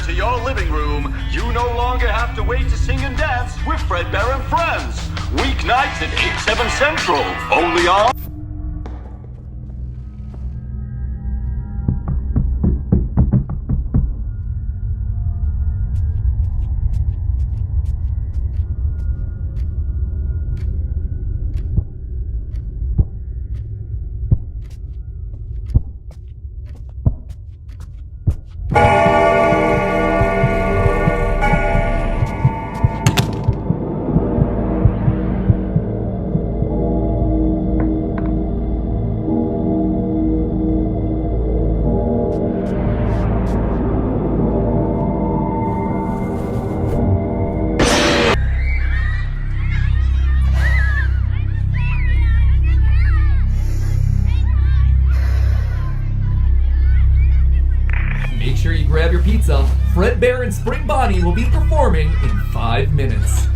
to your living room. You no longer have to wait to sing and dance with Fredbear and Friends. Weeknights at 8, 7 Central. Only on... Make sure you grab your pizza. Fredbear and Spring Bonnie will be performing in 5 minutes.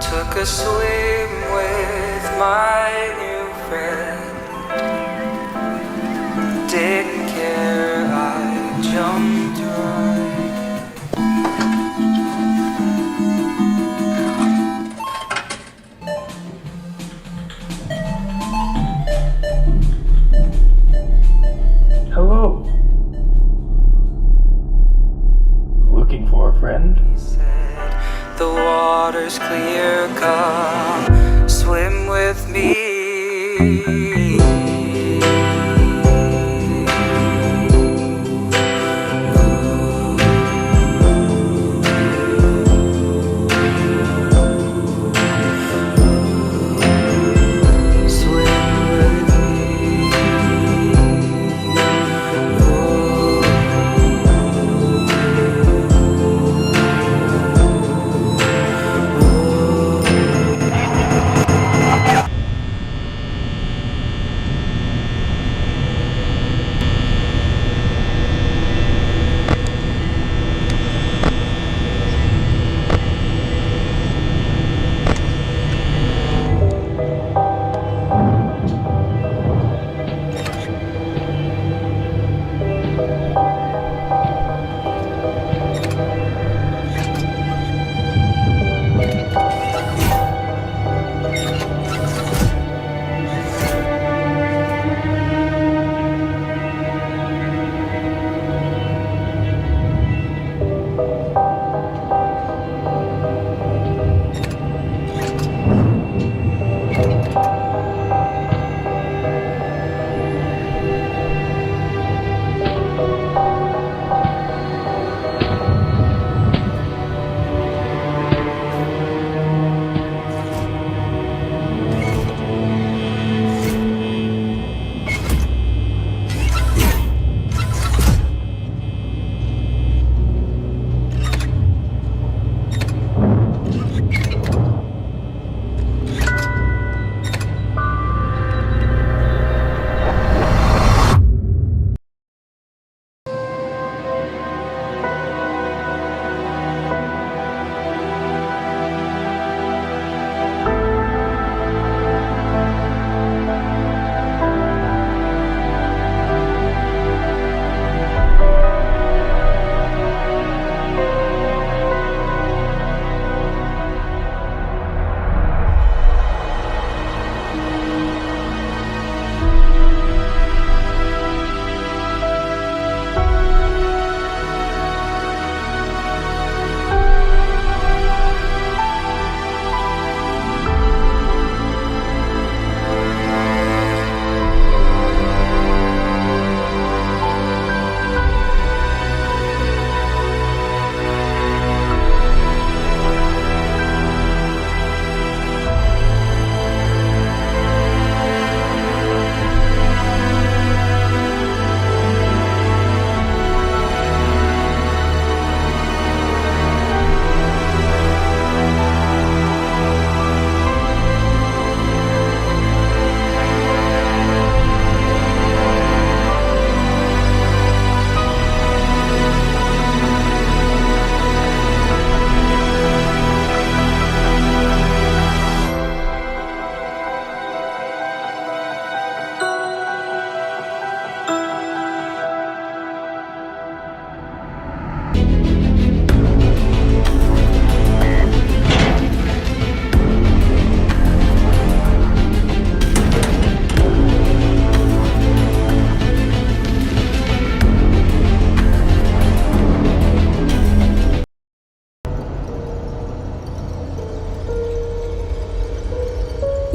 Took a swim with my new friend. Didn't care, I jumped right. Hello. Looking for a friend? He said, the water's clear, come swim with me.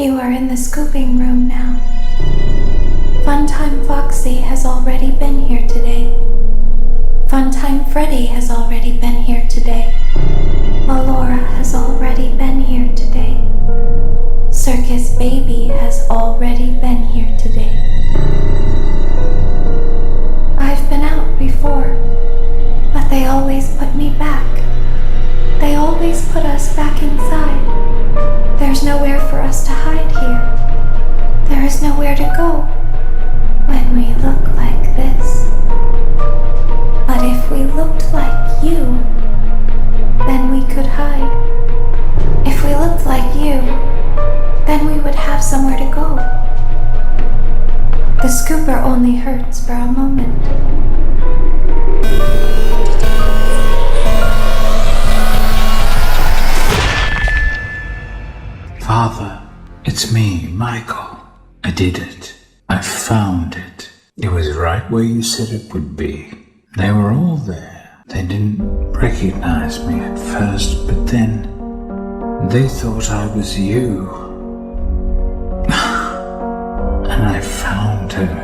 You are in the scooping room now. Funtime Foxy has already been here today. Funtime Freddy has already been here today. Melora has already been here today. Circus Baby has already been here today. I've been out before, but they always put me back. They always put us back inside. There's nowhere for us to hide here. There is nowhere to go when we look like this. But if we looked like you, then we could hide. If we looked like you, then we would have somewhere to go. The scooper only hurts for a moment. Father, it's me, Michael. I did it. I found it. It was right where you said it would be. They were all there. They didn't recognize me at first, but then they thought I was you. And I found her.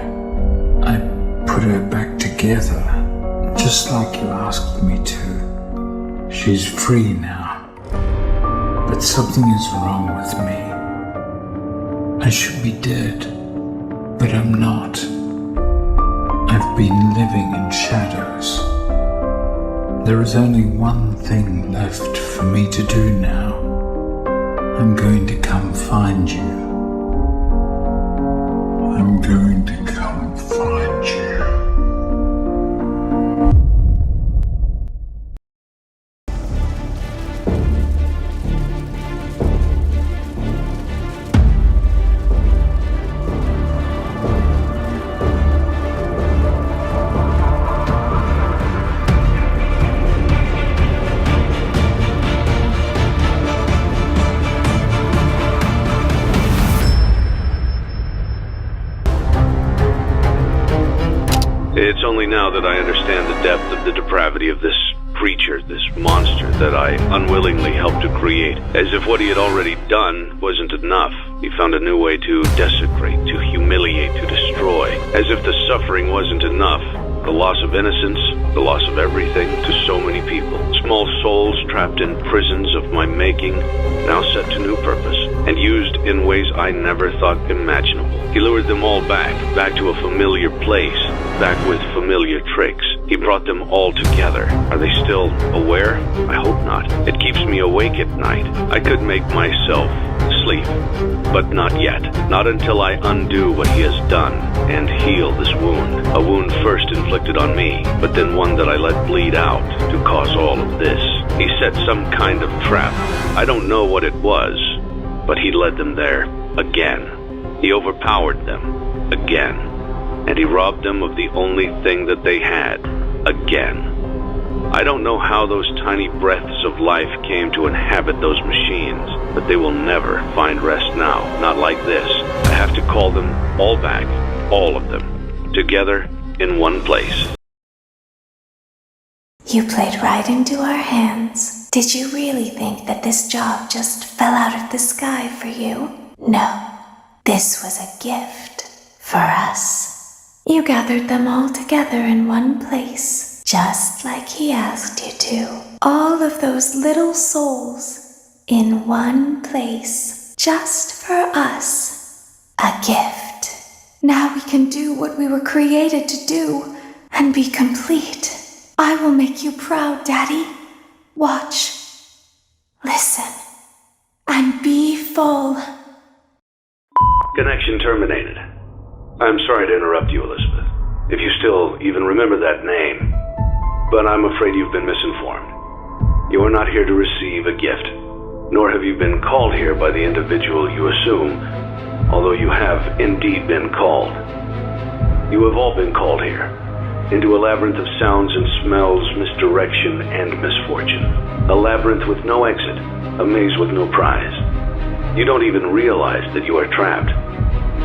I put her back together, just like you asked me to. She's free now. But something is wrong with me. I should be dead, but I'm not. I've been living in shadows. There is only one thing left for me to do now. I'm going to come find you. I'm going to come find you. It's only now that I understand the depth of the depravity of this creature, this monster that I unwillingly helped to create. As if what he had already done wasn't enough. He found a new way to desecrate, to humiliate, to destroy. As if the suffering wasn't enough. The loss of innocence, the loss of everything to so many people. Small souls trapped in prisons of my making, now set to new purpose, and used in ways I never thought imaginable. He lured them all back to a familiar place, back with familiar tricks. He brought them all together. Are they still aware? I hope not. It keeps me awake at night. I could make myself sleep, but not yet. Not until I undo what he has done and heal this wound. A wound first inflicted on me, but then one that I let bleed out to cause all of this. He set some kind of trap. I don't know what it was, but he led them there again. He overpowered them again, and he robbed them of the only thing that they had again. I don't know how those tiny breaths of life came to inhabit those machines, but they will never find rest now, not like this. I have to call them all back, all of them, together in one place. You played right into our hands. Did you really think that this job just fell out of the sky for you? No. This was a gift for us. You gathered them all together in one place, just like he asked you to. All of those little souls in one place, just for us. A gift. Now we can do what we were created to do and be complete. I will make you proud, Daddy. Watch, listen, and be full. Connection terminated. I'm sorry to interrupt you, Elizabeth, if you still even remember that name, but I'm afraid you've been misinformed. You are not here to receive a gift, nor have you been called here by the individual you assume, although you have indeed been called. You have all been called here, into a labyrinth of sounds and smells, misdirection and misfortune. A labyrinth with no exit, a maze with no prize. You don't even realize that you are trapped.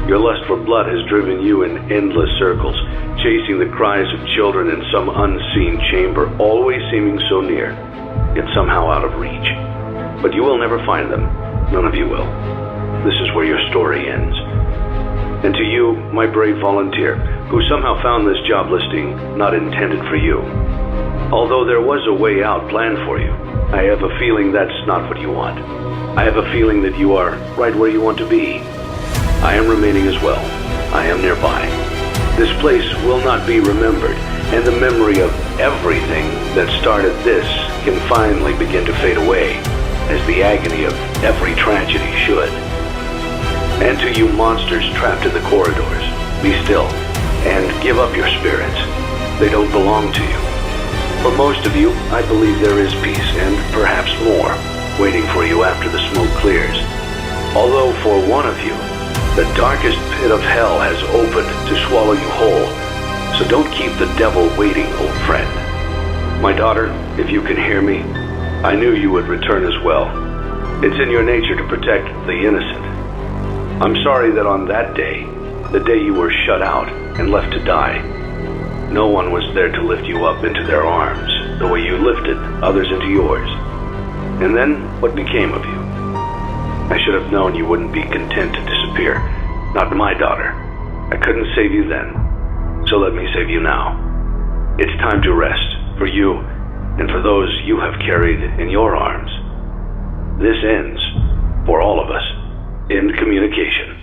Your lust for blood has driven you in endless circles, chasing the cries of children in some unseen chamber, always seeming so near, yet somehow out of reach. But you will never find them. None of you will. this is where your story ends. And to you, my brave volunteer, who somehow found this job listing not intended for you. Although there was a way out planned for you, I have a feeling that's not what you want. I have a feeling that you are right where you want to be. I am remaining as well. I am nearby. This place will not be remembered, and the memory of everything that started this can finally begin to fade away, as the agony of every tragedy should. And to you monsters trapped in the corridors, be still, and give up your spirits. They don't belong to you. For most of you, I believe there is peace, and perhaps more, waiting for you after the smoke clears. Although for one of you, the darkest pit of hell has opened to swallow you whole, so don't keep the devil waiting, old friend. My daughter, if you can hear me, I knew you would return as well. It's in your nature to protect the innocent. I'm sorry that on that day, the day you were shut out and left to die, no one was there to lift you up into their arms the way you lifted others into yours. And then, what became of you? I should have known you wouldn't be content to disappear. Not my daughter. I couldn't save you then, so let me save you now. It's time to rest, for you and for those you have carried in your arms. This ends, for all of us, in communication.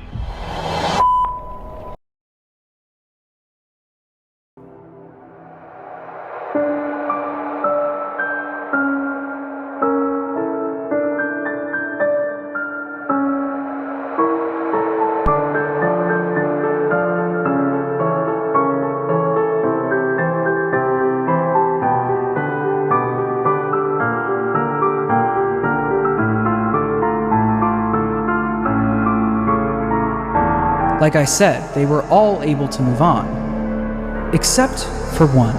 Like I said, they were all able to move on. Except for one.